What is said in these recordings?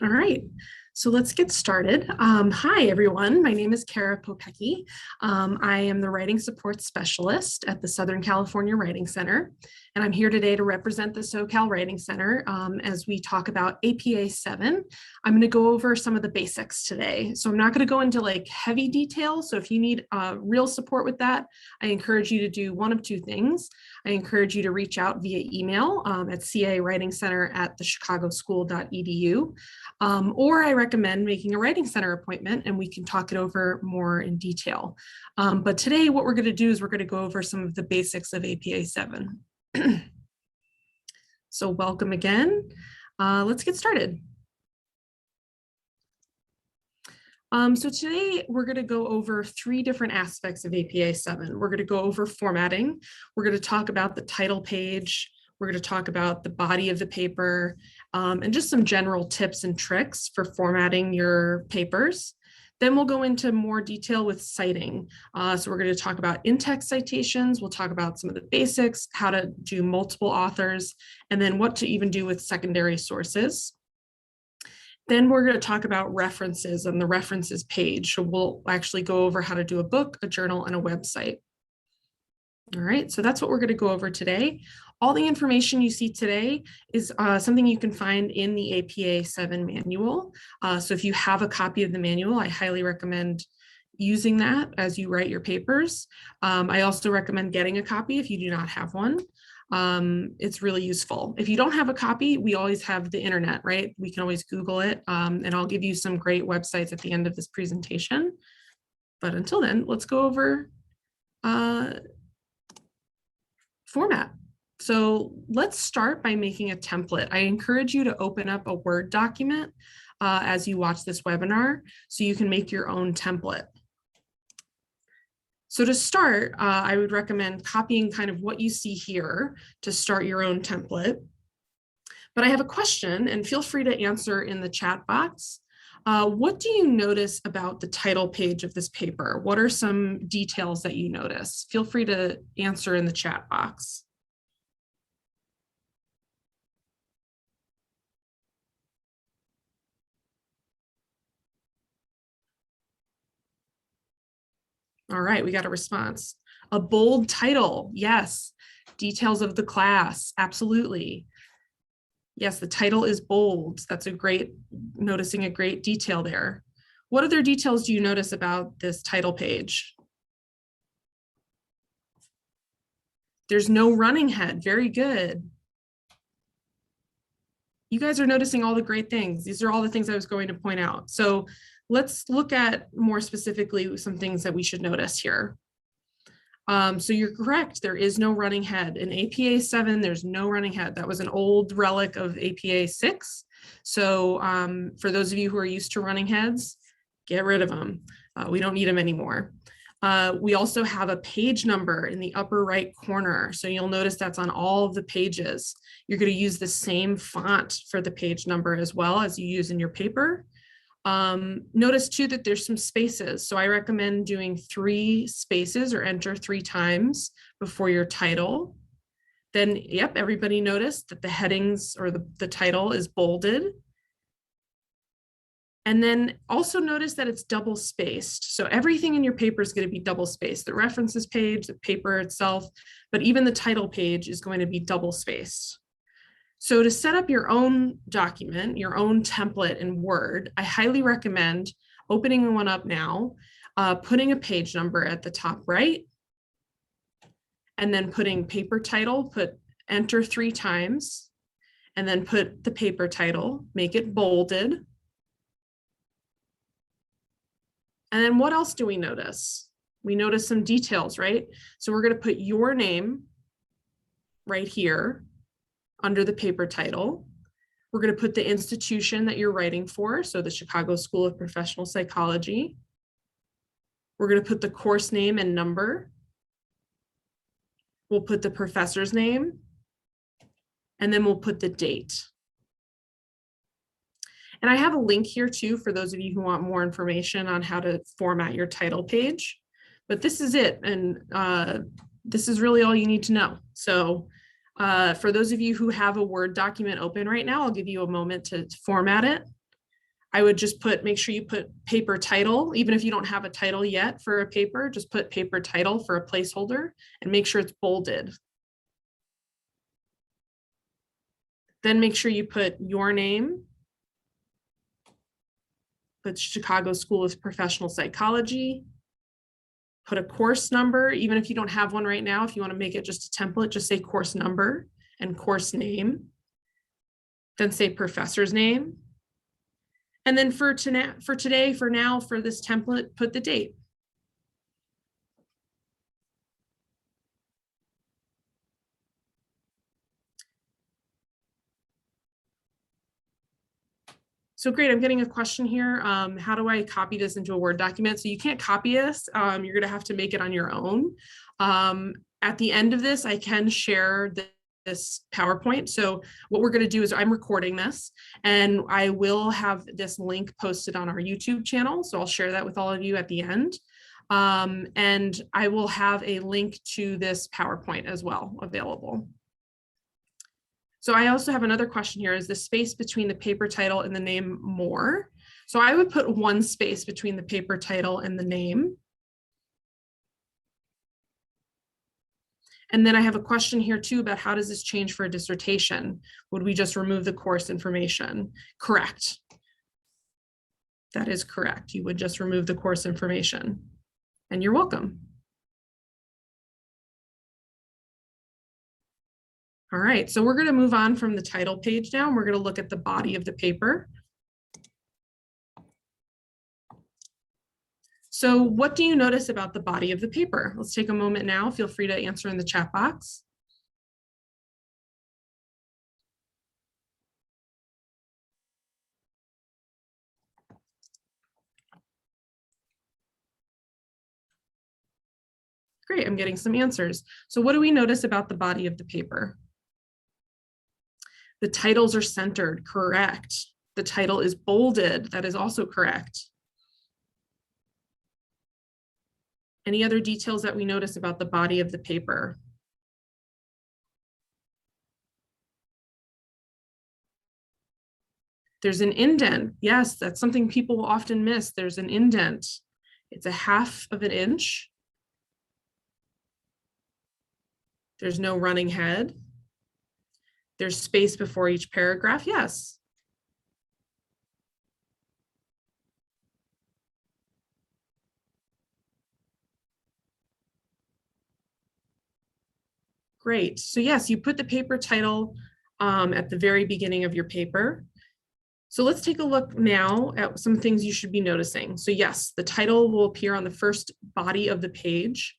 All right, so let's get started. Hi, everyone. My name is Cara Popecki. I am the Writing Support Specialist at the Southern California Writing Center, and I'm here today to represent the SoCal Writing Center as we talk about APA 7. I'm going to go over some of the basics today. So I'm not going to go into like heavy detail. So if you need real support with that, I encourage you to do one of two things. I encourage you to reach out via email at cawritingcenter@thechicagoschool.edu. Or I recommend making a writing center appointment and we can talk it over more in detail. But today what we're going to do is we're going to go over some of the basics of APA 7. So welcome again. Let's get started. So today we're going to go over three different aspects of APA 7. We're going to go over formatting. We're going to talk about the title page. We're going to talk about the body of the paper and just some general tips and tricks for formatting your papers. Then we'll go into more detail with citing. So we're going to talk about in-text citations. We'll talk about some of the basics, how to do multiple authors, and then what to even do with secondary sources. Then we're going to talk about references on the references page. So we'll actually go over how to do a book, a journal, and a website. All right, so that's what we're going to go over today. All the information you see today is something you can find in the APA 7 manual. So if you have a copy of the manual, I highly recommend using that as you write your papers. I also recommend getting a copy if you do not have one. It's really useful. If you don't have a copy, we always have the internet, right? We can always Google it, and I'll give you some great websites at the end of this presentation. But until then, let's go over format. So let's start by making a template. I encourage you to open up a Word document as you watch this webinar so you can make your own template. So to start, I would recommend copying kind of what you see here to start your own template. But I have a question, and feel free to answer in the chat box. What do you notice about the title page of this paper? What are some details that you notice? Feel free to answer in the chat box. All right, we got a response. A bold title, yes. Details of the class, absolutely. Yes, the title is bold. That's a great, noticing a great detail there. What other details do you notice about this title page? There's no running head, very good. You guys are noticing all the great things. These are all the things I was going to point out. So let's look at more specifically some things that we should notice here. So you're correct, there is no running head. In APA 7, there's no running head. That was an old relic of APA 6. So for those of you who are used to running heads, get rid of them. We don't need them anymore. We also have a page number in the upper right corner. So you'll notice that's on all of the pages. You're going to use the same font for the page number as well as you use in your paper. Notice too that there's some spaces. So I recommend doing 3 spaces or enter 3 times before your title. Then, yep, everybody noticed that the headings or the title is bolded. And then also notice that it's double spaced. So everything in your paper is going to be double spaced. The references page, the paper itself, but even the title page is going to be double spaced. So to set up your own document, your own template in Word, I highly recommend opening one up now, putting a page number at the top right, and then putting paper title, put enter 3 times, and then put the paper title, make it bolded. And then what else do we notice? We notice some details, right? So we're going to put your name right here under the paper title. We're going to put the institution that you're writing for, so the Chicago School of Professional Psychology. We're going to put the course name and number. We'll put the professor's name, and then we'll put the date. And I have a link here too for those of you who want more information on how to format your title page. But this is it, and this is really all you need to know. So for those of you who have a Word document open right now, I'll give you a moment to format it. I would just make sure you put paper title, even if you don't have a title yet for a paper, just put paper title for a placeholder and make sure it's bolded. Then make sure you put your name, put Chicago School of Professional Psychology, put a course number, even if you don't have one right now. If you want to make it just a template, just say course number and course name. Then say professor's name. And then for this template, put the date. So great, I'm getting a question here. How do I copy this into a Word document? So you can't copy this. You're gonna have to make it on your own. At the end of this, I can share this PowerPoint. So what we're gonna do is I'm recording this and I will have this link posted on our YouTube channel. So I'll share that with all of you at the end. And I will have a link to this PowerPoint as well available. So I also have another question here. Is the space between the paper title and the name more? So I would put one space between the paper title and the name. And then I have a question here too about how does this change for a dissertation? Would we just remove the course information? Correct. That is correct. You would just remove the course information. And you're welcome. All right, so we're going to move on from the title page now, and we're going to look at the body of the paper. So what do you notice about the body of the paper? Let's take a moment now. Feel free to answer in the chat box. Great, I'm getting some answers. So what do we notice about the body of the paper? The titles are centered, correct. The title is bolded, that is also correct. Any other details that we notice about the body of the paper? There's an indent. Yes, that's something people often miss. There's an indent. It's a 1/2 of an inch. There's no running head. There's space before each paragraph. Yes. Great. So yes, you put the paper title at the very beginning of your paper. So let's take a look now at some things you should be noticing. So yes, the title will appear on the first body of the page.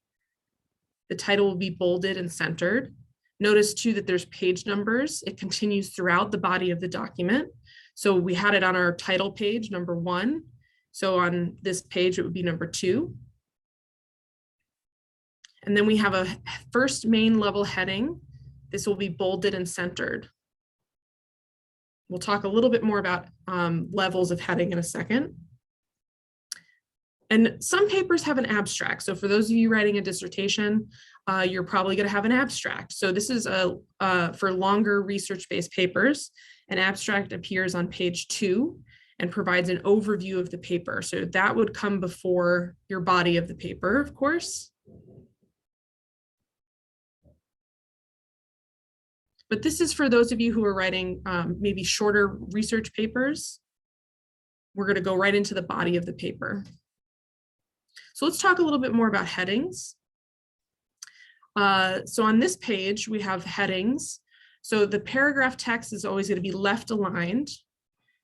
The title will be bolded and centered. Notice too that there's page numbers. It continues throughout the body of the document. So we had it on our title page, number 1. So on this page, it would be number 2. And then we have a first main level heading. This will be bolded and centered. We'll talk a little bit more about levels of heading in a second. And some papers have an abstract. So for those of you writing a dissertation, you're probably going to have an abstract. So this is for longer research-based papers. An abstract appears on page 2 and provides an overview of the paper. So that would come before your body of the paper, of course. But this is for those of you who are writing maybe shorter research papers. We're going to go right into the body of the paper. So let's talk a little bit more about headings. So on this page, we have headings. So the paragraph text is always going to be left aligned.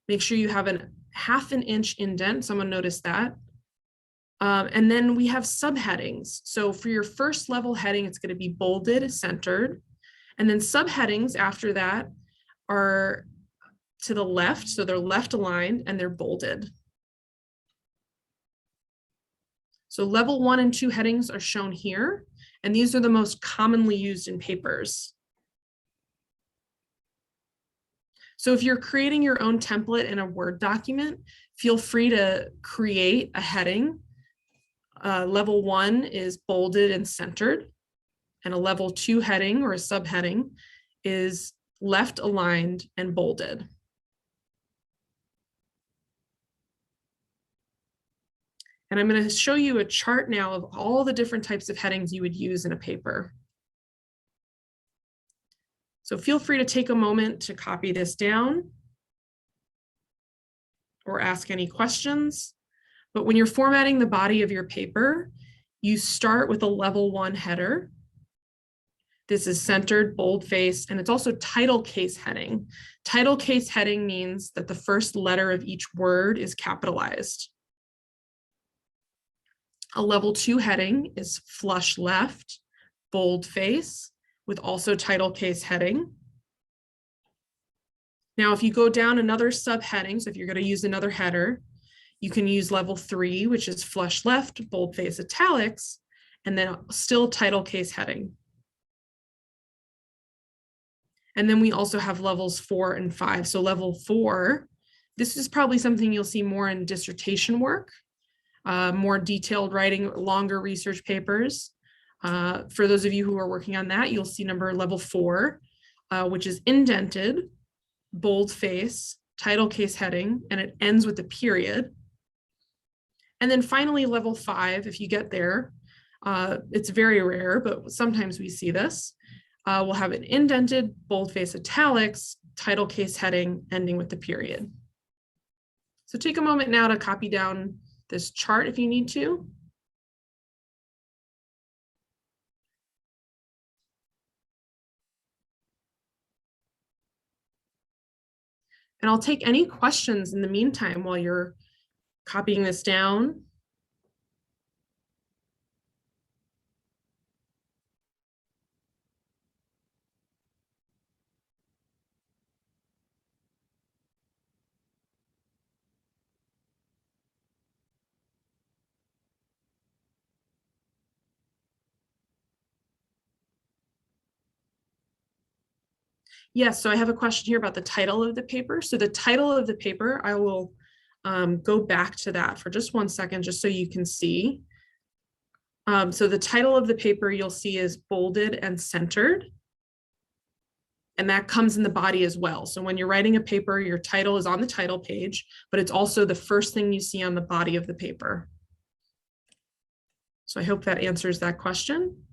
Make sure you have a 1/2 an inch indent. Someone noticed that. And then we have subheadings. So for your first level heading, it's going to be bolded, centered. And then subheadings after that are to the left. So they're left aligned and they're bolded. So level 1 and 2 headings are shown here. And these are the most commonly used in papers. So if you're creating your own template in a Word document, feel free to create a heading. Level 1 is bolded and centered. And a level 2 heading or a subheading is left aligned and bolded. And I'm going to show you a chart now of all the different types of headings you would use in a paper. So feel free to take a moment to copy this down or ask any questions. But when you're formatting the body of your paper, you start with a level 1 header. This is centered, boldface, and it's also title case heading. Title case heading means that the first letter of each word is capitalized. A level 2 heading is flush left, boldface, with also title case heading. Now, if you go down another subheading, so if you're going to use another header, you can use level 3, which is flush left, boldface, italics, and then still title case heading. And then we also have levels 4 and 5. So level 4, this is probably something you'll see more in dissertation work, more detailed writing, longer research papers. For those of you who are working on that, you'll see level 4, which is indented, boldface, title case heading, and it ends with a period. And then finally, level 5, if you get there, it's very rare, but sometimes we see this. We'll have an indented, boldface, italics, title case heading, ending with the period. So take a moment now to copy down this chart if you need to. And I'll take any questions in the meantime while you're copying this down. Yes, so I have a question here about the title of the paper. So the title of the paper, I will go back to that for just 1 second, just so you can see. So the title of the paper you'll see is bolded and centered. And that comes in the body as well. So when you're writing a paper, your title is on the title page, but it's also the first thing you see on the body of the paper. So I hope that answers that question.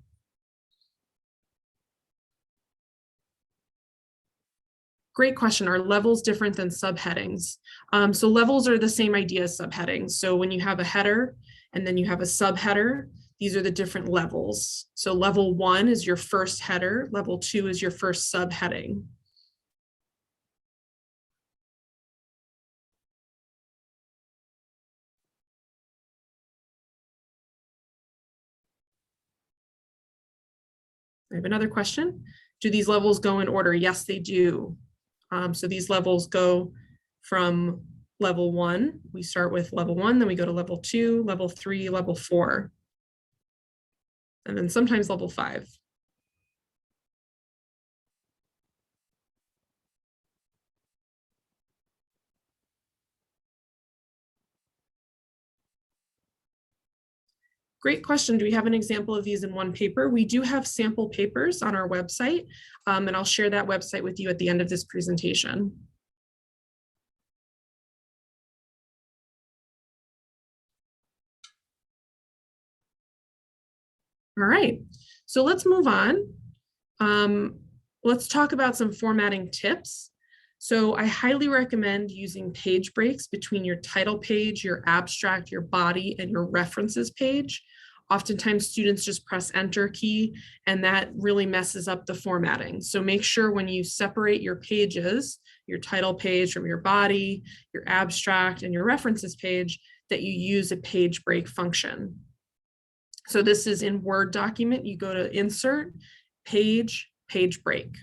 Great question. Are levels different than subheadings? So levels are the same idea as subheadings. So when you have a header and then you have a subheader, these are the different levels. So level 1 is your first header. Level 2 is your first subheading. I have another question. Do these levels go in order? Yes, they do. So these levels go from level 1. We start with level 1, then we go to level 2, level 3, level 4, and then sometimes level 5. Great question. Do we have an example of these in one paper? We do have sample papers on our website, and I'll share that website with you at the end of this presentation. All right, so let's move on. Let's talk about some formatting tips. So I highly recommend using page breaks between your title page, your abstract, your body, and your references page. Oftentimes students just press enter key and that really messes up the formatting. So make sure when you separate your pages, your title page from your body, your abstract, and your references page, that you use a page break function. So this is in Word document, you go to insert, page, page break.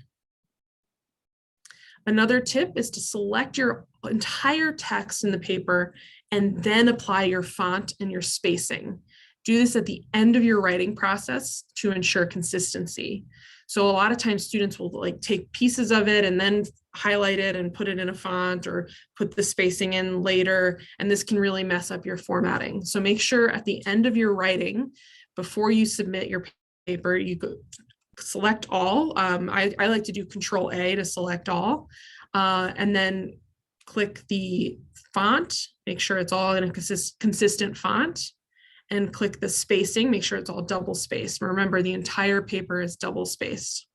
Another tip is to select your entire text in the paper and then apply your font and your spacing. Do this at the end of your writing process to ensure consistency. So a lot of times students will like take pieces of it and then highlight it and put it in a font or put the spacing in later, and this can really mess up your formatting. So make sure at the end of your writing, before you submit your paper, you go select all. I like to do Control A to select all, and then click the font, make sure it's all in a consistent font. and click the spacing, make sure it's all double spaced. Remember, the entire paper is double spaced.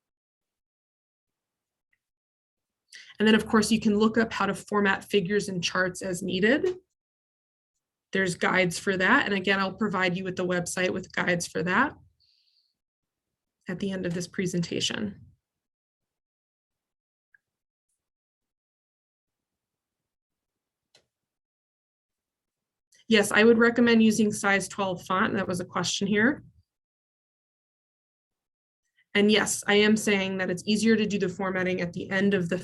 And then of course you can look up how to format figures and charts as needed. There's guides for that. And again, I'll provide you with the website with guides for that at the end of this presentation. Yes, I would recommend using size 12 font. That was a question here. And yes, I am saying that it's easier to do the formatting at the end of the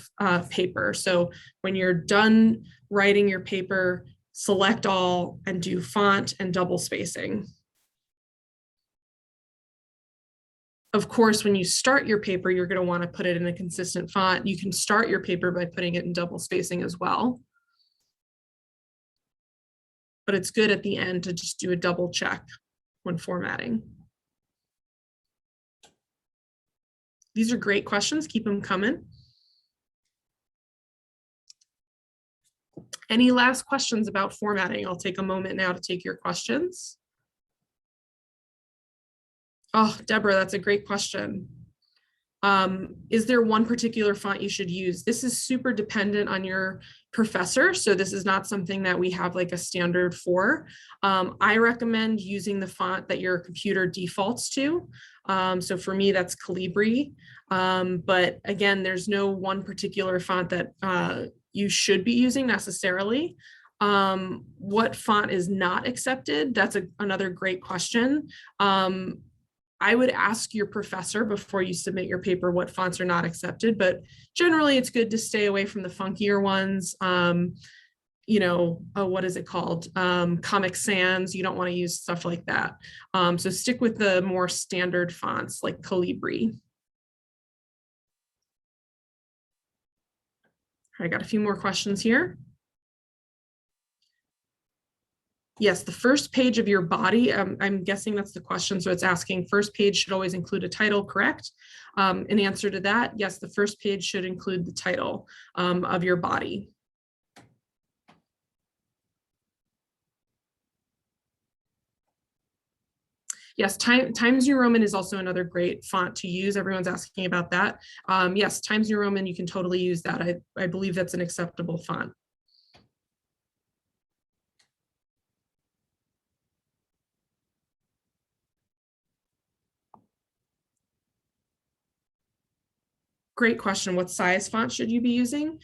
paper. So when you're done writing your paper, select all and do font and double spacing. Of course, when you start your paper, you're going to want to put it in a consistent font. You can start your paper by putting it in double spacing as well. But it's good at the end to just do a double check when formatting. These are great questions. Keep them coming. Any last questions about formatting? I'll take a moment now to take your questions. Oh, Deborah, that's a great question. Is there one particular font you should use? This is super dependent on your professor. So this is not something that we have like a standard for. I recommend using the font that your computer defaults to. So for me, that's Calibri. But again, there's no one particular font that you should be using necessarily. What font is not accepted? That's another great question. I would ask your professor before you submit your paper what fonts are not accepted, but generally it's good to stay away from the funkier ones. You know, what is it called? Comic Sans, you don't want to use stuff like that. So stick with the more standard fonts like Calibri. I got a few more questions here. Yes, the first page of your body, I'm guessing that's the question. So it's asking first page should always include a title, correct? In answer to that, yes, the first page should include the title of your body. Yes, Times New Roman is also another great font to use. Everyone's asking about that. Yes, Times New Roman, you can totally use that. I believe that's an acceptable font. Great question. What size font should you be using?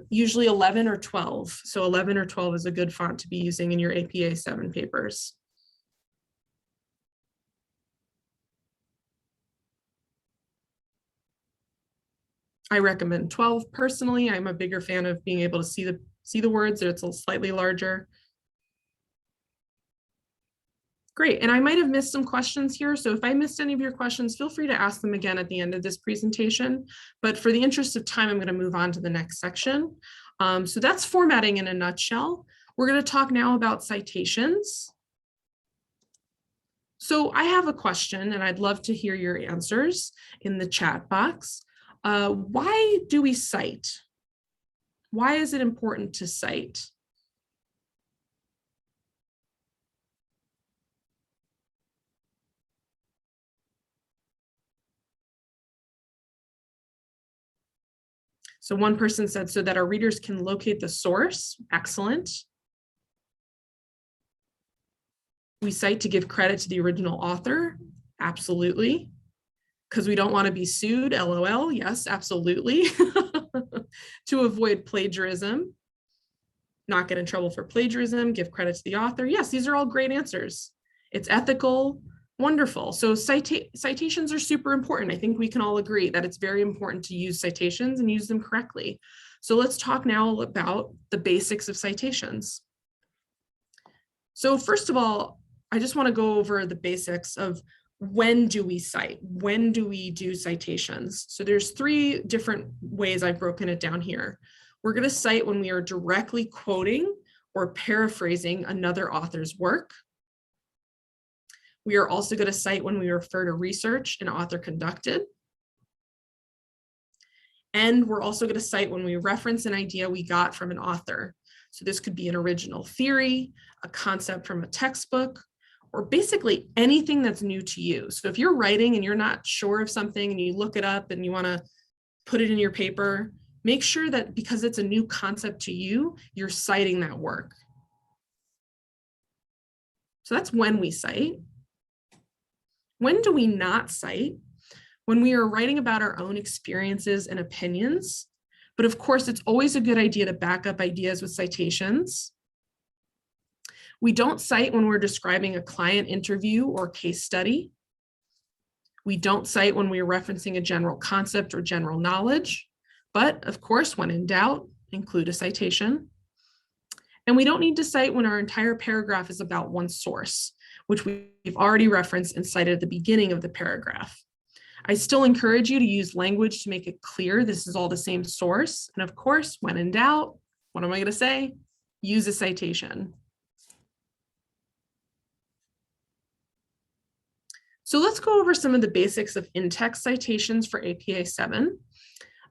Usually 11 or 12. So 11 or 12 is a good font to be using in your APA 7 papers. I recommend 12 personally. I'm a bigger fan of being able to see the words. It's a slightly larger. Great, and I might have missed some questions here. So if I missed any of your questions, feel free to ask them again at the end of this presentation. But for the interest of time, I'm going to move on to the next section. So that's formatting in a nutshell. We're going to talk now about citations. So I have a question, and I'd love to hear your answers in the chat box. Why do we cite? Why is it important to cite? So one person said, so that our readers can locate the source. Excellent. We cite to give credit to the original author. Absolutely. Because we don't want to be sued. LOL. Yes, absolutely. To avoid plagiarism. Not get in trouble for plagiarism. Give credit to the author. Yes, these are all great answers. It's ethical. Wonderful. So citations are super important. I think we can all agree that it's very important to use citations and use them correctly. So let's talk now about the basics of citations. So first of all, I just want to go over the basics of when do we cite? When do we do citations? So there's 3 different ways I've broken it down here. We're going to cite when we are directly quoting or paraphrasing another author's work. We are also going to cite when we refer to research an author conducted. And we're also going to cite when we reference an idea we got from an author. So this could be an original theory, a concept from a textbook, or basically anything that's new to you. So if you're writing and you're not sure of something and you look it up and you want to put it in your paper, make sure that because it's a new concept to you, you're citing that work. So that's when we cite. When do we not cite? When we are writing about our own experiences and opinions. But of course, it's always a good idea to back up ideas with citations. We don't cite when we're describing a client interview or case study. We don't cite when we're referencing a general concept or general knowledge. But of course, when in doubt, include a citation. And we don't need to cite when our entire paragraph is about one source, which we've already referenced and cited at the beginning of the paragraph. I still encourage you to use language to make it clear this is all the same source. And of course, when in doubt, what am I going to say? Use a citation. So let's go over some of the basics of in-text citations for APA 7.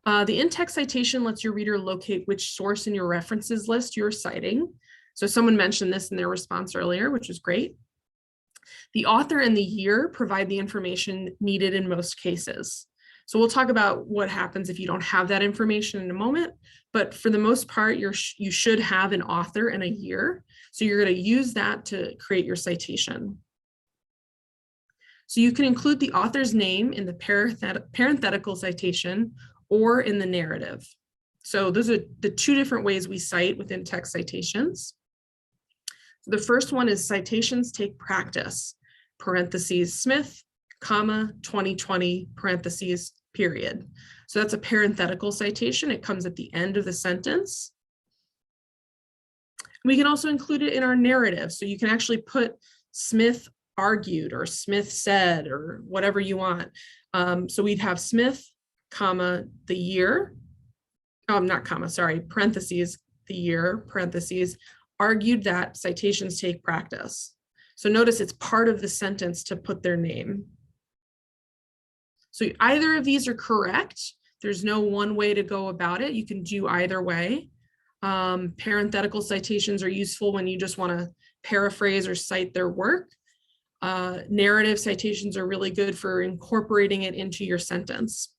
The in-text citation lets your reader locate which source in your references list you're citing. So someone mentioned this in their response earlier, which is great. The author and the year provide the information needed in most cases. So we'll talk about what happens if you don't have that information in a moment, but for the most part, you should have an author and a year. So you're going to use that to create your citation. So you can include the author's name in the parenthetical citation or in the narrative. So those are the two different ways we cite within text citations. The first one is citations take practice, parentheses, Smith, comma, 2020, parentheses, period. So that's a parenthetical citation. It comes at the end of the sentence. We can also include it in our narrative. So you can actually put Smith argued or Smith said or whatever you want. So we'd have Smith, comma, the year, not comma, sorry, parentheses, the year, parentheses, argued that citations take practice. So notice it's part of the sentence to put their name. So either of these are correct. There's no one way to go about it. You can do either way. Parenthetical citations are useful when you just want to paraphrase or cite their work. Narrative citations are really good for incorporating it into your sentence.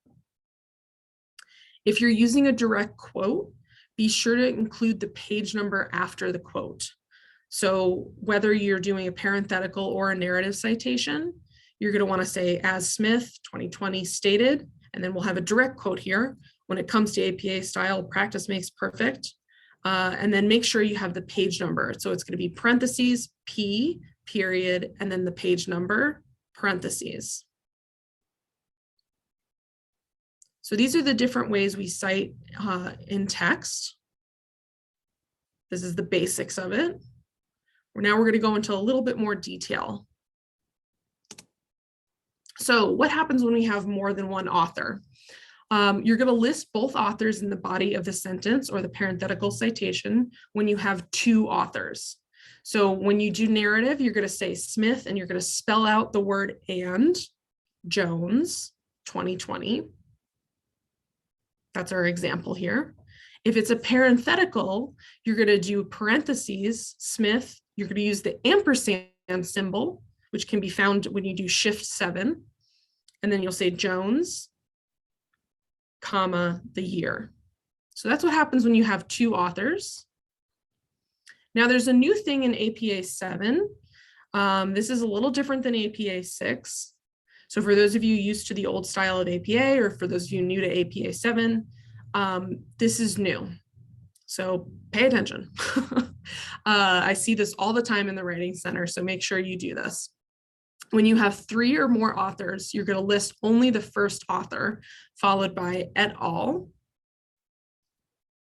If you're using a direct quote, be sure to include the page number after the quote. So whether you're doing a parenthetical or a narrative citation, you're going to want to say, as Smith 2020 stated, and then we'll have a direct quote here. When it comes to APA style, practice makes perfect. And then make sure you have the page number. So it's going to be parentheses, P, period, and then the page number, parentheses. So these are the different ways we cite in text. This is the basics of it. Now we're going to go into a little bit more detail. So what happens when we have more than one author? You're going to list both authors in the body of the sentence or the parenthetical citation when you have two authors. So when you do narrative, you're going to say Smith and you're going to spell out the word and, Jones, 2020. That's our example here. If it's a parenthetical, you're going to do parentheses, Smith, you're going to use the ampersand symbol, which can be found when you do Shift 7. And then you'll say Jones, comma, the year. So that's what happens when you have two authors. Now there's a new thing in APA 7. This is a little different than APA 6. So for those of you used to the old style of APA, or for those of you new to APA 7, this is new. So pay attention. I see this all the time in the Writing Center, so make sure you do this. When you have 3 or more authors, you're going to list only the first author, followed by et al.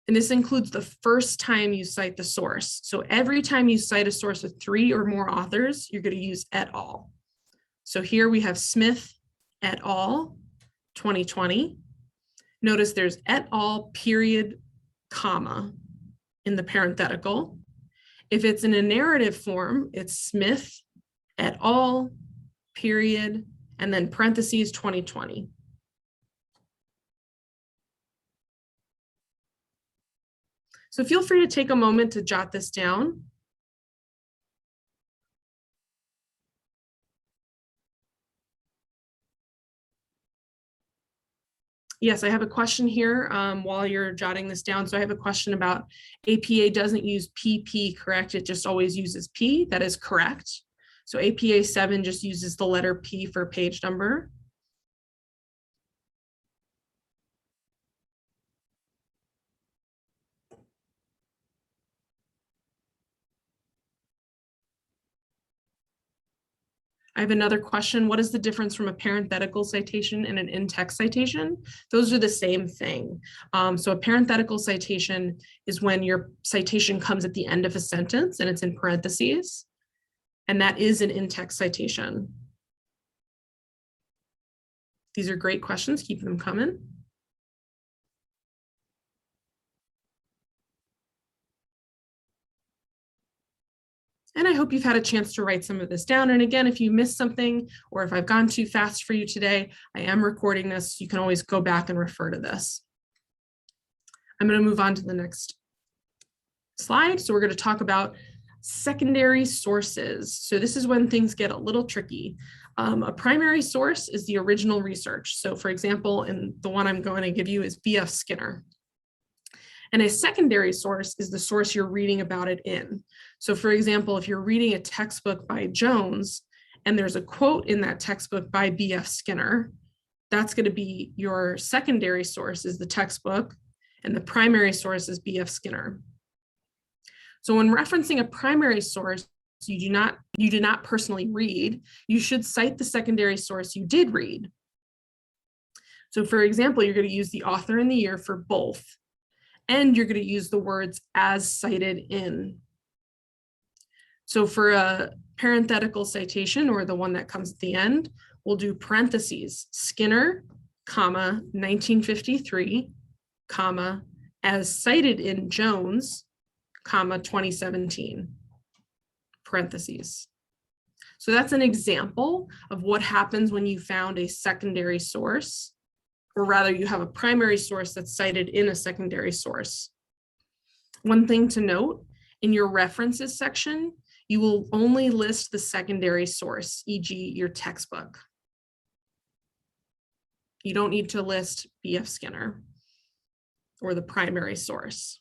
And this includes the first time you cite the source. So every time you cite a source with 3 or more authors, you're going to use et al. So here we have Smith et al. 2020. Notice there's et al. Period, comma in the parenthetical. If it's in a narrative form, it's Smith et al. Period, and then parentheses 2020. So feel free to take a moment to jot this down. Yes, I have a question here while you're jotting this down. So I have a question about APA doesn't use PP, correct? It just always uses P. That is correct. So APA 7 just uses the letter P for page number. I have another question. What is the difference from a parenthetical citation and an in-text citation? Those are the same thing. So a parenthetical citation is when your citation comes at the end of a sentence and it's in parentheses. And that is an in-text citation. These are great questions. Keep them coming. And I hope you've had a chance to write some of this down. And again, if you missed something or if I've gone too fast for you today, I am recording this. You can always go back and refer to this. I'm going to move on to the next slide. So we're going to talk about secondary sources. So this is when things get a little tricky. A primary source is the original research. So for example, in the one I'm going to give you is B.F. Skinner. And a secondary source is the source you're reading about it in. So for example, if you're reading a textbook by Jones and there's a quote in that textbook by B.F. Skinner, that's going to be your secondary source is the textbook and the primary source is B.F. Skinner. So when referencing a primary source, you do not personally read, you should cite the secondary source you did read. So for example, you're going to use the author and the year for both. And you're going to use the words as cited in. So for a parenthetical citation or the one that comes at the end, we'll do parentheses, Skinner, comma, 1953, comma, as cited in Jones, comma, 2017, parentheses. So that's an example of what happens when you found a secondary source, or rather you have a primary source that's cited in a secondary source. One thing to note, in your references section, you will only list the secondary source, e.g. your textbook. You don't need to list B.F. Skinner or the primary source.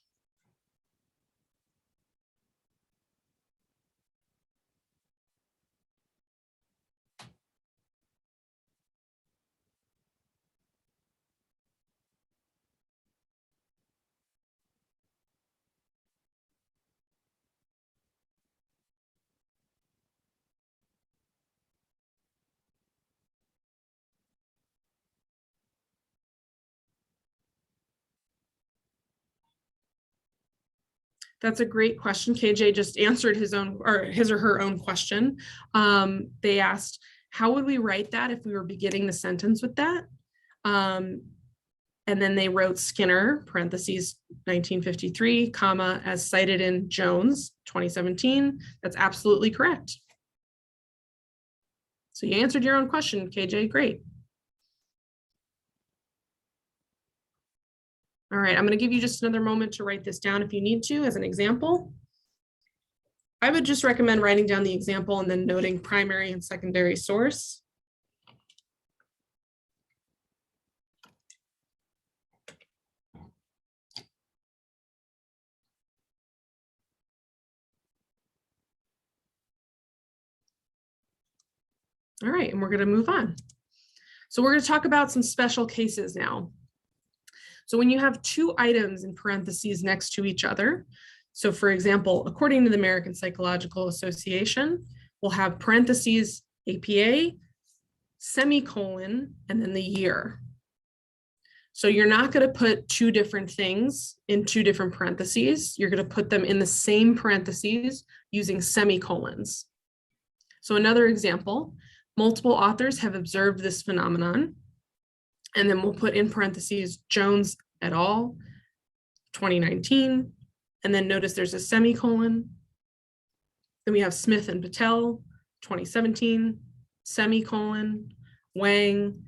That's a great question. KJ just answered his or her own question. They asked, how would we write that if we were beginning the sentence with that? And then they wrote Skinner, parentheses, 1953, comma, as cited in Jones, 2017. That's absolutely correct. So you answered your own question, KJ, great. All right, I'm going to give you just another moment to write this down if you need to as an example. I would just recommend writing down the example and then noting primary and secondary source. All right, and we're going to move on. So we're going to talk about some special cases now. So when you have two items in parentheses next to each other, so for example, according to the American Psychological Association, we'll have parentheses, APA, semicolon, and then the year. So you're not going to put two different things in two different parentheses. You're going to put them in the same parentheses using semicolons. So another example, multiple authors have observed this phenomenon. And then we'll put in parentheses Jones et al. 2019. And then notice there's a semicolon. Then we have Smith and Patel 2017, semicolon, Wang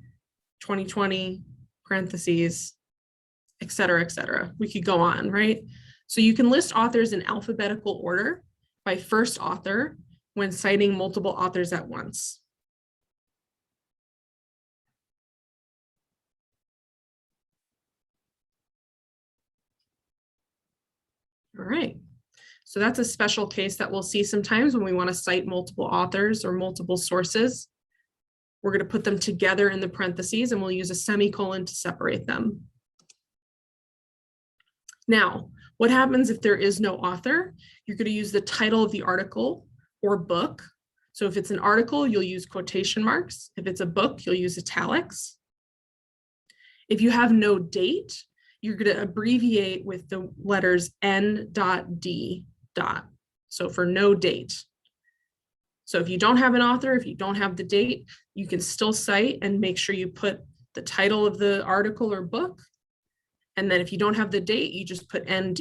2020, parentheses, et cetera, et cetera. We could go on, right? So you can list authors in alphabetical order by first author when citing multiple authors at once. All right. So that's a special case that we'll see sometimes when we want to cite multiple authors or multiple sources. We're going to put them together in the parentheses and we'll use a semicolon to separate them. Now, what happens if there is no author? You're going to use the title of the article or book. So if it's an article, you'll use quotation marks. If it's a book, you'll use italics. If you have no date, you're going to abbreviate with the letters N.D. So for no date. So if you don't have an author, if you don't have the date, you can still cite and make sure you put the title of the article or book. And then if you don't have the date, you just put ND.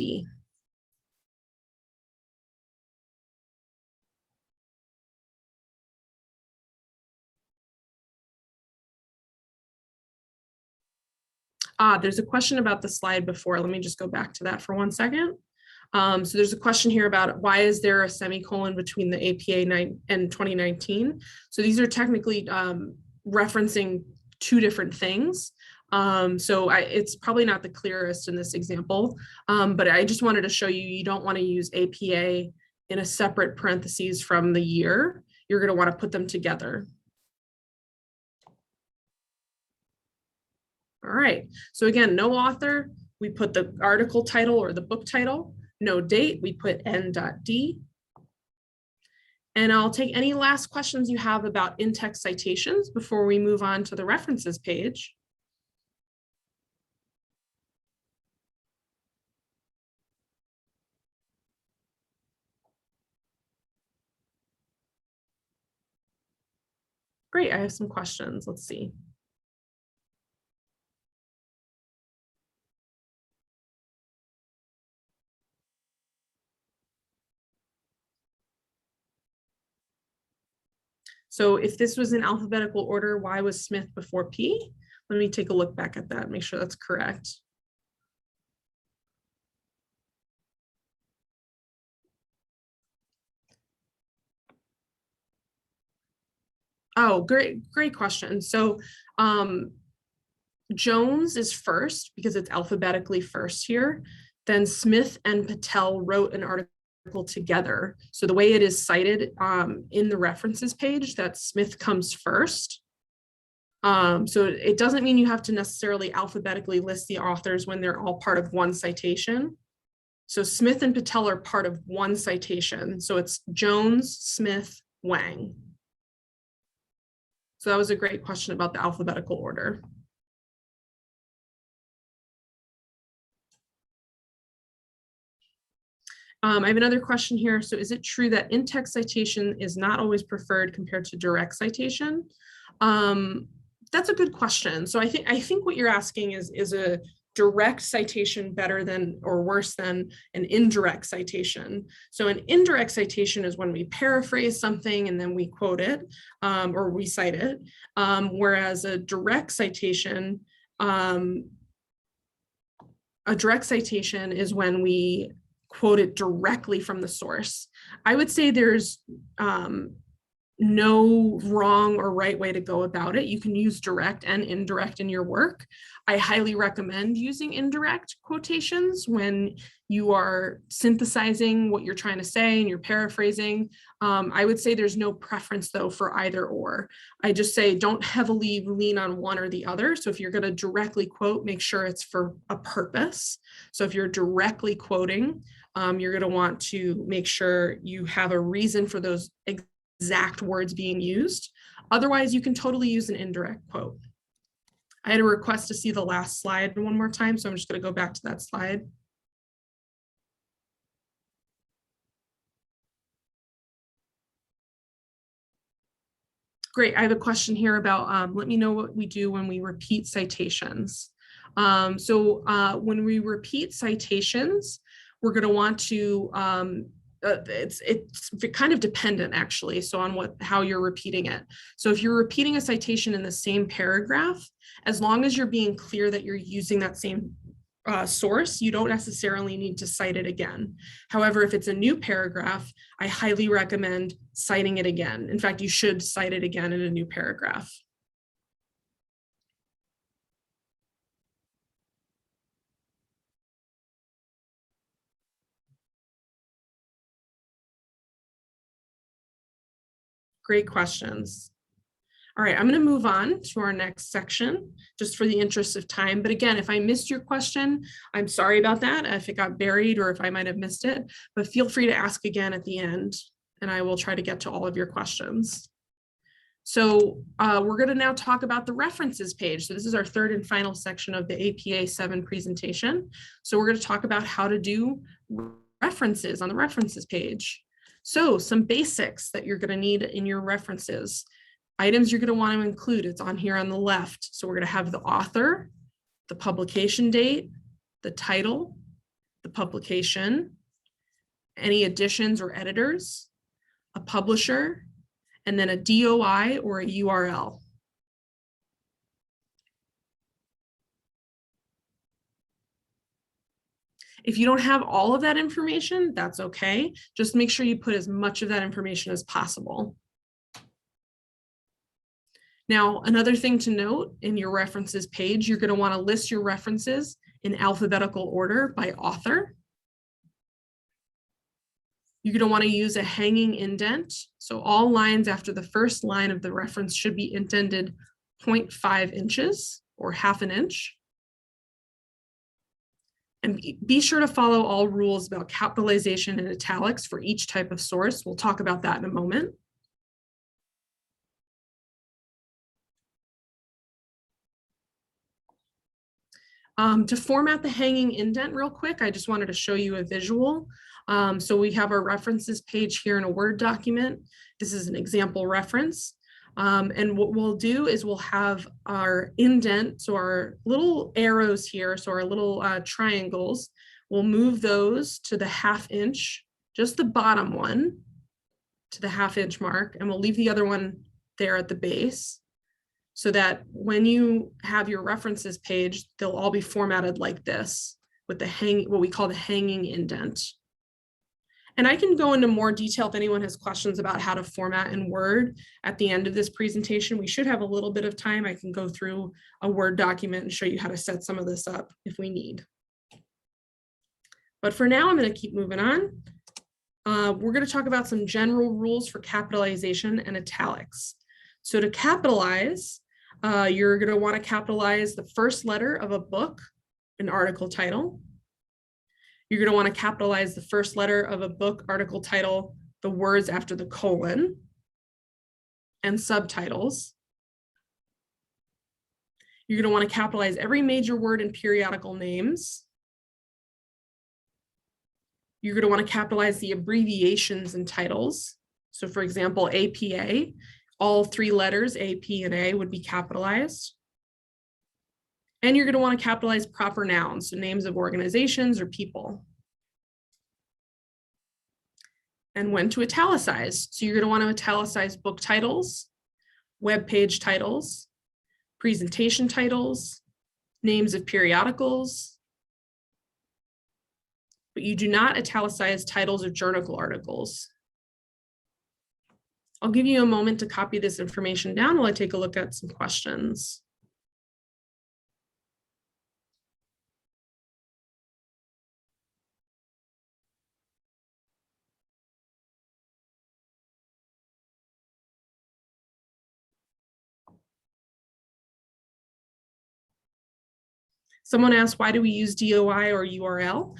There's a question about the slide before. Let me just go back to that for 1 second. So there's a question here about why is there a semicolon between the APA and 2019? So these are technically referencing two different things. It's probably not the clearest in this example, but I just wanted to show you, you don't want to use APA in a separate parentheses from the year. You're going to want to put them together. All right, so again, no author, we put the article title or the book title. No date, we put N.D. And I'll take any last questions you have about in-text citations before we move on to the references page. Great, I have some questions. Let's see. So if this was in alphabetical order, why was Smith before P? Let me take a look back at that, make sure that's correct. Oh, great question. So Jones is first because it's alphabetically first here. Then Smith and Patel wrote an article together. So the way it is cited in the references page, that Smith comes first. So it doesn't mean you have to necessarily alphabetically list the authors when they're all part of one citation. So Smith and Patel are part of one citation. So it's Jones, Smith, Wang. So that was a great question about the alphabetical order. I have another question here. So is it true that in-text citation is not always preferred compared to direct citation? That's a good question. So I think what you're asking is a direct citation better than or worse than an indirect citation? So an indirect citation is when we paraphrase something and then we quote it or we cite it, whereas a direct citation is when we quote it directly from the source. I would say there's no wrong or right way to go about it. You can use direct and indirect in your work. I highly recommend using indirect quotations when you are synthesizing what you're trying to say and you're paraphrasing. I would say there's no preference though for either or. I just say don't heavily lean on one or the other. So if you're going to directly quote, make sure it's for a purpose. So if you're directly quoting, you're going to want to make sure you have a reason for those exact words being used. Otherwise, you can totally use an indirect quote. I had a request to see the last slide one more time, so I'm just going to go back to that slide. Great, I have a question here about, let me know what we do when we repeat citations. When we repeat citations, we're going to want to it's kind of dependent actually, so on how you're repeating it. So if you're repeating a citation in the same paragraph, as long as you're being clear that you're using that same source, you don't necessarily need to cite it again. However, if it's a new paragraph, I highly recommend citing it again. In fact, you should cite it again in a new paragraph. Great questions. All right, I'm going to move on to our next section just for the interest of time. But again, if I missed your question, I'm sorry about that, if it got buried or if I might have missed it, but feel free to ask again at the end and I will try to get to all of your questions. So we're going to now talk about the references page. So this is our third and final section of the APA 7 presentation. So we're going to talk about how to do references on the references page. So some basics that you're going to need in your references. Items you're going to want to include, it's on here on the left. So we're going to have the author, the publication date, the title, the publication, any additions or editors, a publisher, and then a DOI or a URL. If you don't have all of that information, that's okay. Just make sure you put as much of that information as possible. Now, another thing to note in your references page, you're going to want to list your references in alphabetical order by author. You're going to want to use a hanging indent. So all lines after the first line of the reference should be indented 0.5 inches or half an inch. And be sure to follow all rules about capitalization and italics for each type of source. We'll talk about that in a moment. To format the hanging indent real quick, I just wanted to show you a visual. So we have our references page here in a Word document. This is an example reference. And what we'll do is we'll have our indent, so our little arrows here, so our little triangles, we'll move those to the ½ inch, just the bottom one to the ½ inch mark, and we'll leave the other one there at the base, so that when you have your references page, they'll all be formatted like this with the what we call the hanging indent. And I can go into more detail if anyone has questions about how to format in Word at the end of this presentation. We should have a little bit of time. I can go through a Word document and show you how to set some of this up if we need. But for now, I'm going to keep moving on. We're going to talk about some general rules for capitalization and italics. So to capitalize, you're going to want to capitalize the first letter of a book, an article title. You're going to want to capitalize the first letter of a book, article title, the words after the colon, and subtitles. You're going to want to capitalize every major word in periodical names. You're going to want to capitalize the abbreviations and titles. So for example, APA, all three letters, A, P, and A, would be capitalized. And you're going to want to capitalize proper nouns, so names of organizations or people. And when to italicize. So you're going to want to italicize book titles, web page titles, presentation titles, names of periodicals, but you do not italicize titles of journal articles. I'll give you a moment to copy this information down while I take a look at some questions. Someone asked, why do we use DOI or URL?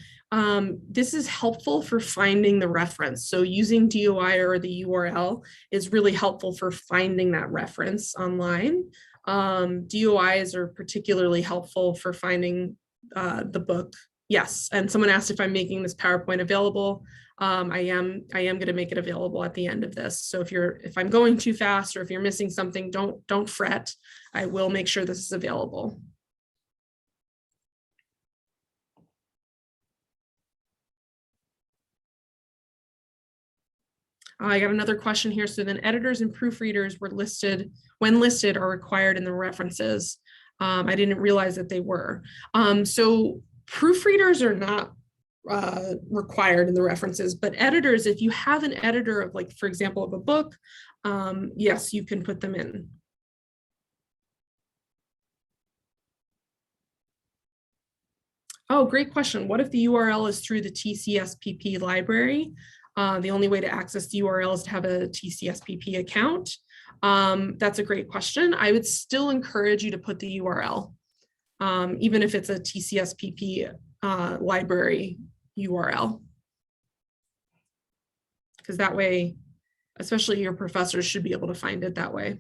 This is helpful for finding the reference. So using DOI or the URL is really helpful for finding that reference online. DOIs are particularly helpful for finding the book. Yes, and someone asked if I'm making this PowerPoint available. I am going to make it available at the end of this. So if I'm going too fast or if you're missing something, don't fret. I will make sure this is available. I got another question here. So then editors and proofreaders were listed, when listed, are required in the references. I didn't realize that they were. So proofreaders are not required in the references, but editors, if you have an editor of, like, for example, of a book, yes, you can put them in. Oh, great question. What if the URL is through the TCSPP library? The only way to access the URL is to have a TCSPP account. That's a great question. I would still encourage you to put the URL, even if it's a TCSPP library URL. Because that way, especially your professors should be able to find it that way.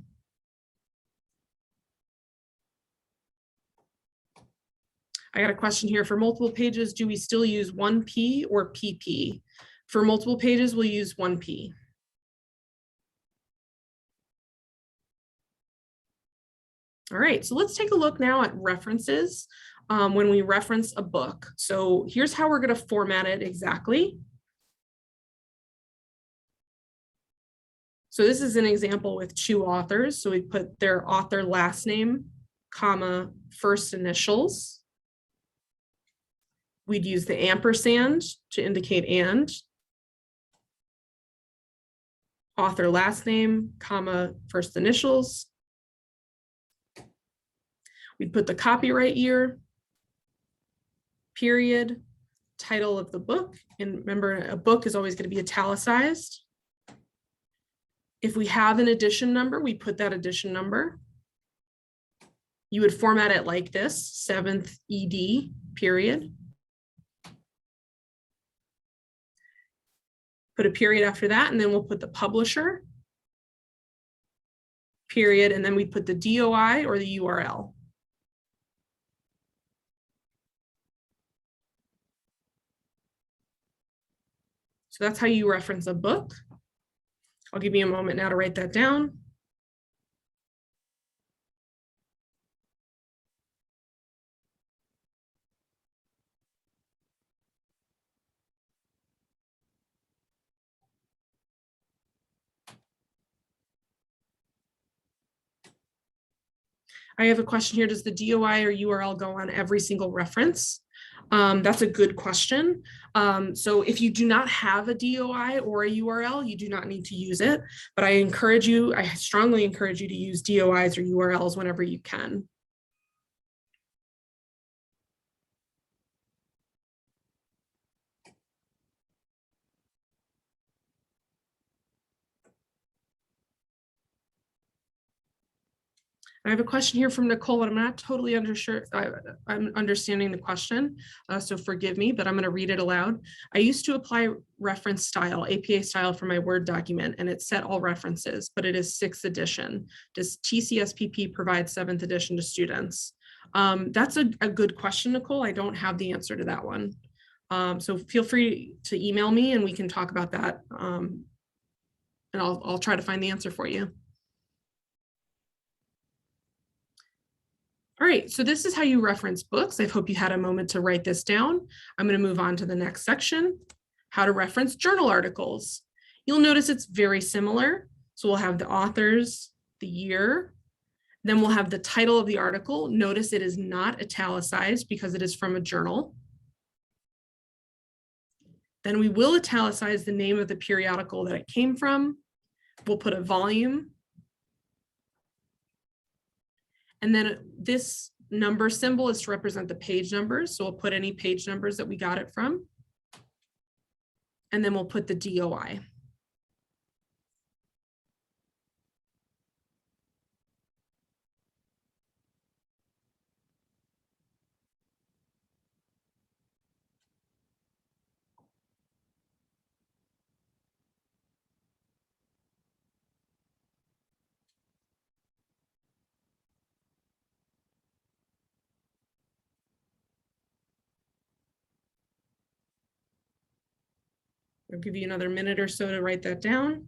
I got a question here. For multiple pages, do we still use 1P or PP? For multiple pages, we'll use 1P. All right, so let's take a look now at references when we reference a book. So here's how we're going to format it exactly. So this is an example with two authors. So we put their author last name, comma, first initials. We'd use the ampersand to indicate and. Author last name, comma, first initials. We'd put the copyright year, period, title of the book. And remember, a book is always going to be italicized. If we have an edition number, we put that edition number. You would format it like this, 7th ED, period. Put a period after that, and then we'll put the publisher, period, and then we put the DOI or the URL. So that's how you reference a book. I'll give you a moment now to write that down. I have a question here. Does the DOI or URL go on every single reference? That's a good question. So if you do not have a DOI or a URL, you do not need to use it. But I strongly encourage you to use DOIs or URLs whenever you can. I have a question here from Nicole, but I'm not totally sure I'm understanding the question, so forgive me, but I'm going to read it aloud. I used to apply reference style, APA style, for my Word document, and it set all references, but it is 6th edition. Does TCSPP provide 7th edition to students? That's a good question, Nicole. I don't have the answer to that one. So feel free to email me and we can talk about that. And I'll try to find the answer for you. All right, so this is how you reference books. I hope you had a moment to write this down. I'm going to move on to the next section, how to reference journal articles. You'll notice it's very similar. So we'll have the authors, the year, then we'll have the title of the article. Notice it is not italicized because it is from a journal. Then we will italicize the name of the periodical that it came from. We'll put a volume. And then this number symbol is to represent the page numbers. So we'll put any page numbers that we got it from. And then we'll put the DOI. I'll give you another minute or so to write that down.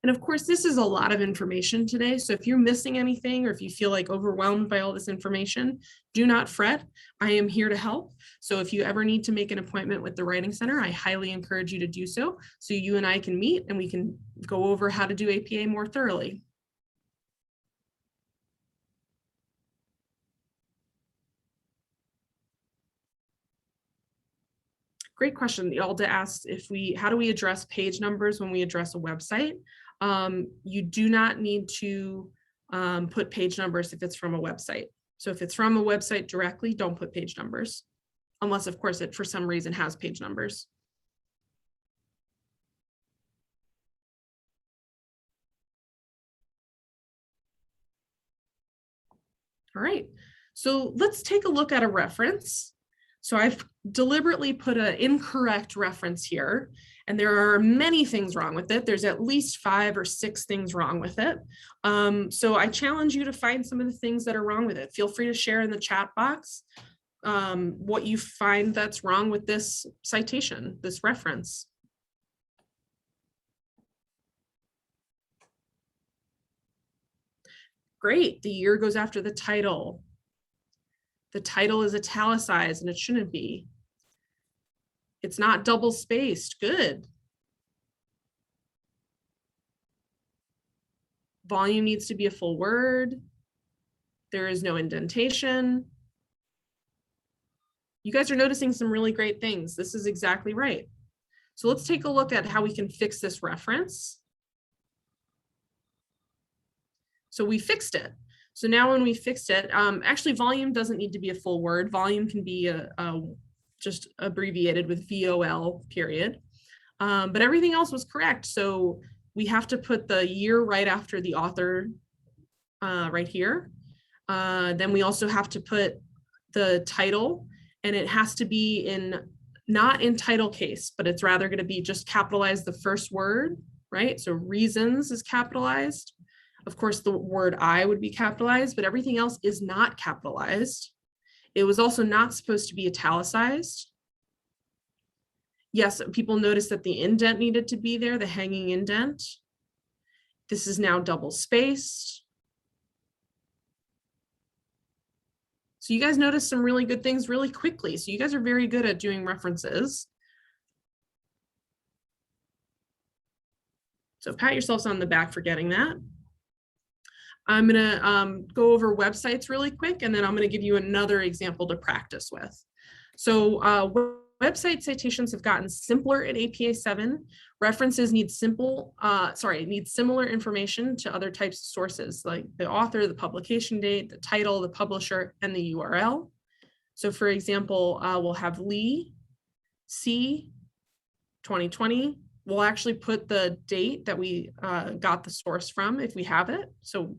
And of course, this is a lot of information today. So if you're missing anything or if you feel like overwhelmed by all this information, do not fret. I am here to help. So if you ever need to make an appointment with the Writing Center, I highly encourage you to do so. So you and I can meet and we can go over how to do APA more thoroughly. Great question. Alda asked how do we address page numbers when we address a website? You do not need to put page numbers if it's from a website. So if it's from a website directly, don't put page numbers, unless of course it for some reason has page numbers. All right, so let's take a look at a reference. So I've deliberately put an incorrect reference here, and there are many things wrong with it. There's at least 5 or 6 things wrong with it. So I challenge you to find some of the things that are wrong with it. Feel free to share in the chat box what you find that's wrong with this citation, this reference. Great, the year goes after the title. The title is italicized and it shouldn't be. It's not double spaced, good. Volume needs to be a full word. There is no indentation. You guys are noticing some really great things. This is exactly right. So let's take a look at how we can fix this reference. So we fixed it. So now when we fixed it, actually volume doesn't need to be a full word. Volume can be just abbreviated with VOL period. But everything else was correct. So we have to put the year right after the author right here. Then we also have to put the title, and it has to be in, not in title case, but it's rather going to be just capitalize the first word, right? So reasons is capitalized. Of course, the word I would be capitalized, but everything else is not capitalized. It was also not supposed to be italicized. Yes, people noticed that the indent needed to be there, the hanging indent. This is now double spaced. So you guys noticed some really good things really quickly. So you guys are very good at doing references. So pat yourselves on the back for getting that. I'm gonna go over websites really quick, and then I'm gonna give you another example to practice with. So website citations have gotten simpler in APA 7. References need need similar information to other types of sources, like the author, the publication date, the title, the publisher, and the URL. So for example, we'll have Lee, C, 2020. We'll actually put the date that we got the source from if we have it. So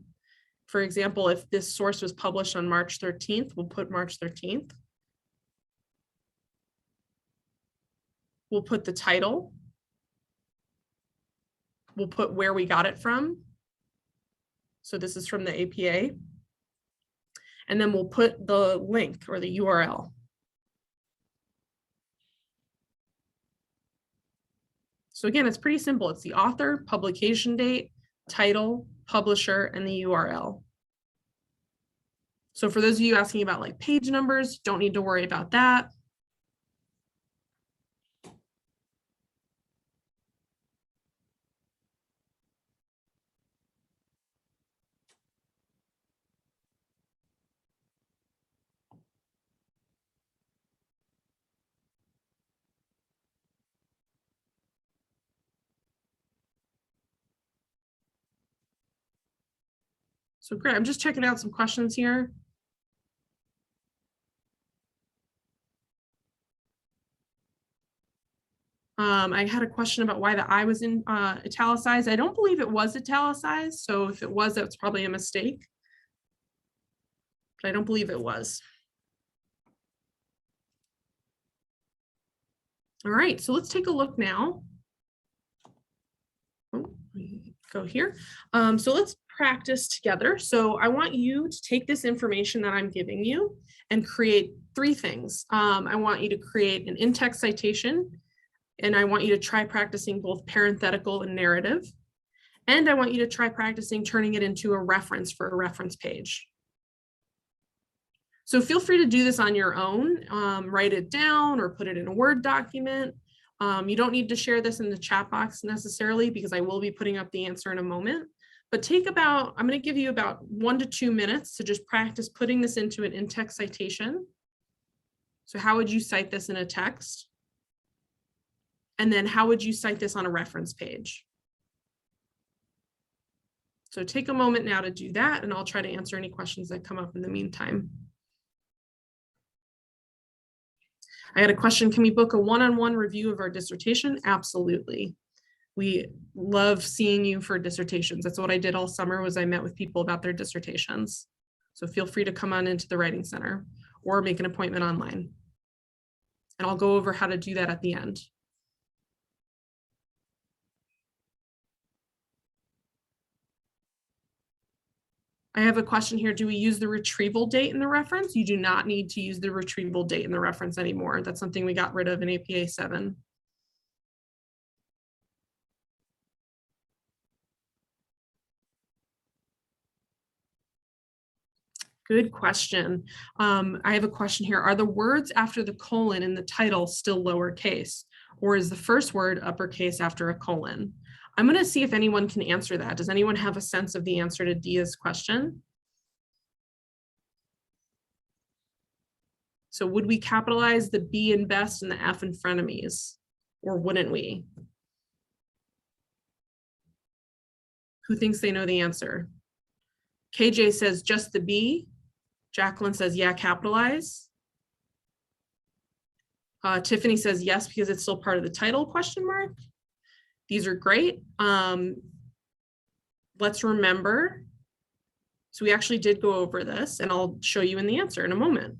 for example, if this source was published on March 13th, we'll put March 13th. We'll put the title. We'll put where we got it from. So this is from the APA. And then we'll put the link or the URL. So again, it's pretty simple. It's the author, publication date, title, publisher, and the URL. So for those of you asking about like page numbers, don't need to worry about that. So great, I'm just checking out some questions here. I had a question about why the I was in italicized. I don't believe it was italicized. So if it was, that's probably a mistake. But I don't believe it was. All right, so let's take a look now. Oh, go here. So let's practice together. So I want you to take this information that I'm giving you and create 3 things. I want you to create an in-text citation, and I want you to try practicing both parenthetical and narrative. And I want you to try practicing turning it into a reference for a reference page. So feel free to do this on your own, write it down or put it in a Word document. You don't need to share this in the chat box necessarily, because I will be putting up the answer in a moment. But take about, I'm going to give you about 1 to 2 minutes to just practice putting this into an in-text citation. So how would you cite this in a text? And then how would you cite this on a reference page? So take a moment now to do that, and I'll try to answer any questions that come up in the meantime. I had a question, can we book a one-on-one review of our dissertation? Absolutely. We love seeing you for dissertations. That's what I did all summer, was I met with people about their dissertations. So feel free to come on into the Writing Center or make an appointment online. And I'll go over how to do that at the end. I have a question here. Do we use the retrieval date in the reference? You do not need to use the retrieval date in the reference anymore. That's something we got rid of in APA 7. Good question. I have a question here. Are the words after the colon in the title still lowercase, or is the first word uppercase after a colon? I'm going to see if anyone can answer that. Does anyone have a sense of the answer to Dia's question? So would we capitalize the B in best and the F in frenemies, or wouldn't we? Who thinks they know the answer? KJ says just the B. Jacqueline says, yeah, capitalize. Tiffany says yes, because it's still part of the title, question mark. These are great. Let's remember. So we actually did go over this, and I'll show you in the answer in a moment.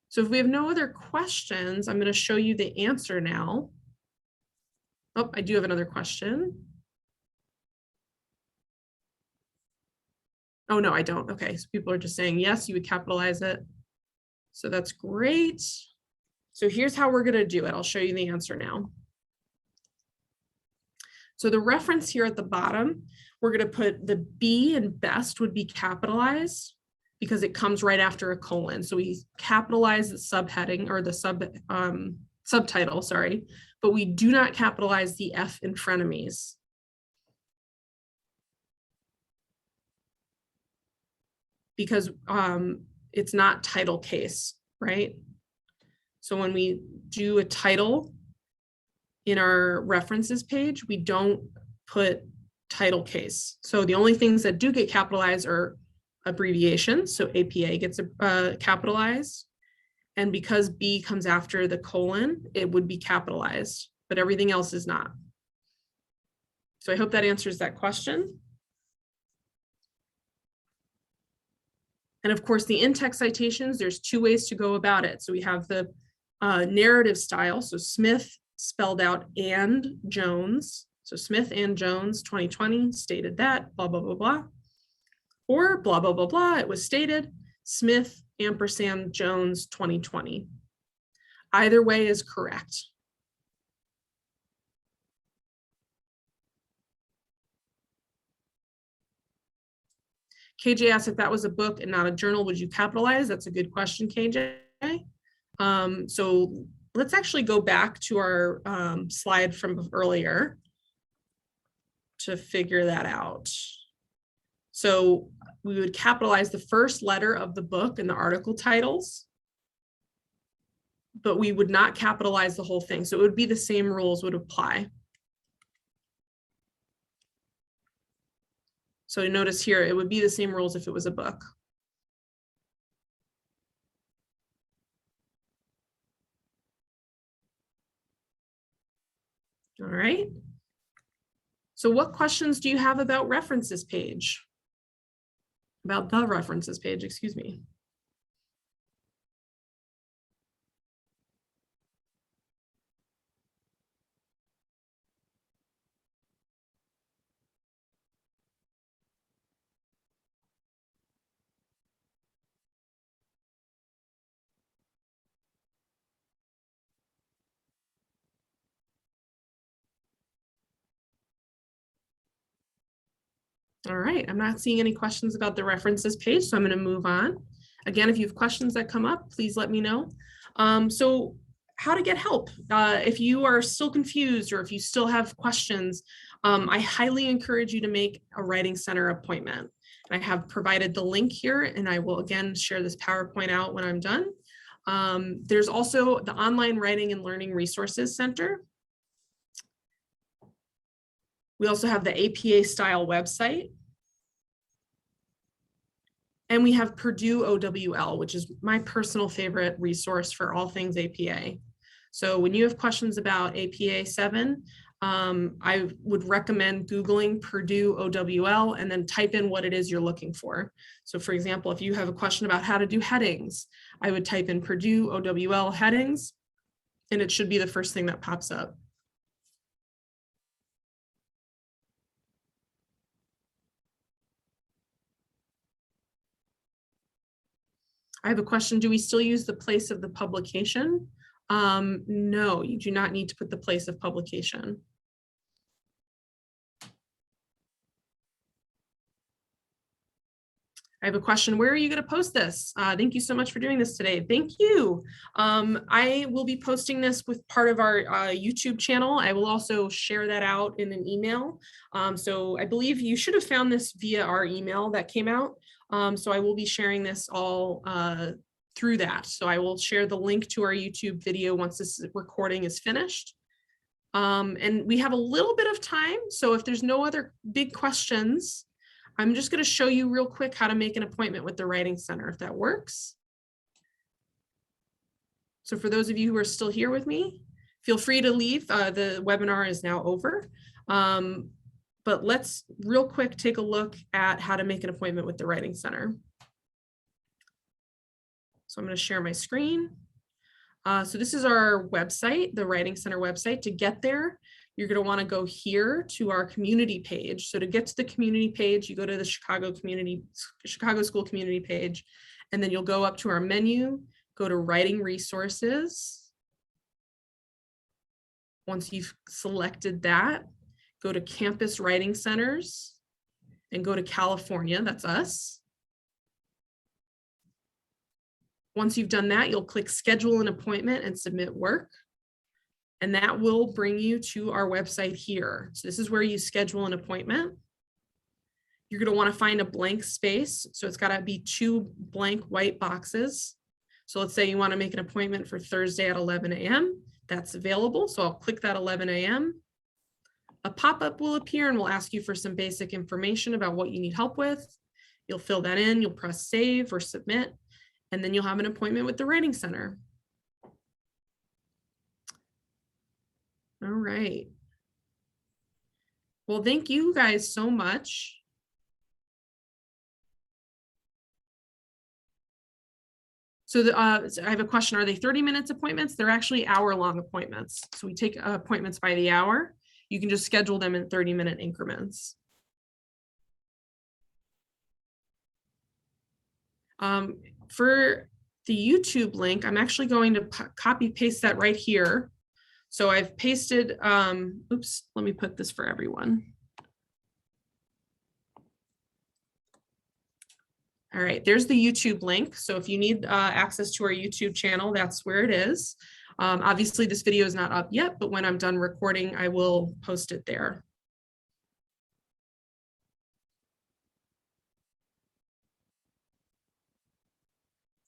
So if we have no other questions, I'm going to show you the answer now. Oh, I do have another question. Oh, no, I don't. Okay, so people are just saying, yes, you would capitalize it. So that's great. So here's how we're going to do it. I'll show you the answer now. So the reference here at the bottom, we're going to put the B in best would be capitalized because it comes right after a colon. So we capitalize the subheading or the subtitle, sorry, but we do not capitalize the F in frenemies. Because it's not title case, right? So when we do a title in our references page, we don't put title case. So the only things that do get capitalized are abbreviations. So APA gets capitalized. And because B comes after the colon, it would be capitalized, but everything else is not. So I hope that answers that question. And of course, the in-text citations, there's two ways to go about it. So we have the narrative style. So Smith spelled out and Jones. So Smith and Jones 2020 stated that, blah, blah, blah, blah. Or blah, blah, blah, blah. It was stated Smith ampersand Jones 2020. Either way is correct. KJ asked if that was a book and not a journal, would you capitalize? That's a good question, KJ. So let's actually go back to our slide from earlier to figure that out. So we would capitalize the first letter of the book in the article titles, but we would not capitalize the whole thing. So it would be the same rules would apply. So notice here, it would be the same rules if it was a book. All right. So what questions do you have about references page? About the references page, excuse me. All right, I'm not seeing any questions about the references page, so I'm going to move on. Again, if you have questions that come up, please let me know. So how to get help. If you are still confused or if you still have questions, I highly encourage you to make a Writing Center appointment. I have provided the link here, and I will again share this PowerPoint out when I'm done. There's also the Online Writing and Learning Resources Center. We also have the APA style website. And we have Purdue OWL, which is my personal favorite resource for all things APA. So when you have questions about APA 7, I would recommend Googling Purdue OWL and then type in what it is you're looking for. So for example, if you have a question about how to do headings, I would type in Purdue OWL headings, and it should be the first thing that pops up. I have a question. Do we still use the place of the publication? No, you do not need to put the place of publication. I have a question. Where are you going to post this? Thank you so much for doing this today. Thank you. I will be posting this with part of our YouTube channel. I will also share that out in an email. So I believe you should have found this via our email that came out. So I will be sharing this all through that. So I will share the link to our YouTube video once this recording is finished. And we have a little bit of time. So if there's no other big questions, I'm just going to show you real quick how to make an appointment with the Writing Center, if that works. So for those of you who are still here with me, feel free to leave. The webinar is now over. But let's real quick take a look at how to make an appointment with the Writing Center. So I'm going to share my screen. So this is our website, the Writing Center website. To get there, you're going to want to go here to our community page. So to get to the community page, you go to the Chicago School community page, and then you'll go up to our menu, go to Writing Resources. Once you've selected that, go to Campus Writing Centers and go to California. That's us. Once you've done that, you'll click Schedule an Appointment and Submit Work. And that will bring you to our website here. So this is where you schedule an appointment. You're going to want to find a blank space. So it's got to be 2 blank white boxes. So let's say you want to make an appointment for Thursday at 11 a.m. That's available. So I'll click that 11 a.m. A pop-up will appear and will ask you for some basic information about what you need help with. You'll fill that in. You'll press Save or Submit, and then you'll have an appointment with the Writing Center. All right. Well, thank you guys so much. So I have a question. Are they 30 minutes appointments? They're actually hour-long appointments. So we take appointments by the hour. You can just schedule them in 30-minute increments. For the YouTube link, I'm actually going to copy paste that right here. So I've pasted, oops, let me put this for everyone. All right, there's the YouTube link. So if you need access to our YouTube channel, that's where it is. Obviously, this video is not up yet, but when I'm done recording, I will post it there.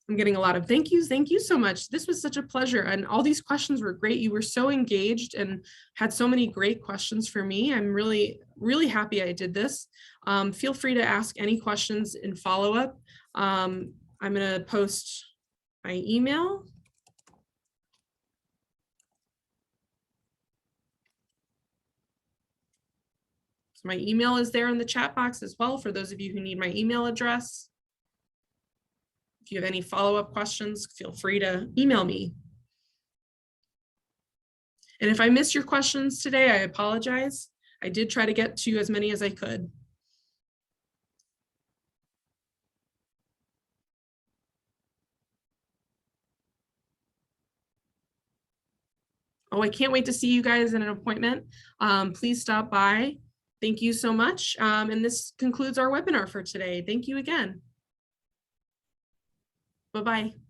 I'm getting a lot of thank yous. Thank you so much. This was such a pleasure. And all these questions were great. You were so engaged and had so many great questions for me. I'm really, really happy I did this. Feel free to ask any questions in follow-up. I'm going to post my email. So my email is there in the chat box as well for those of you who need my email address. If you have any follow-up questions, feel free to email me. And if I missed your questions today, I apologize. I did try to get to as many as I could. Oh, I can't wait to see you guys in an appointment. Please stop by. Thank you so much. And this concludes our webinar for today. Thank you again. Bye-bye.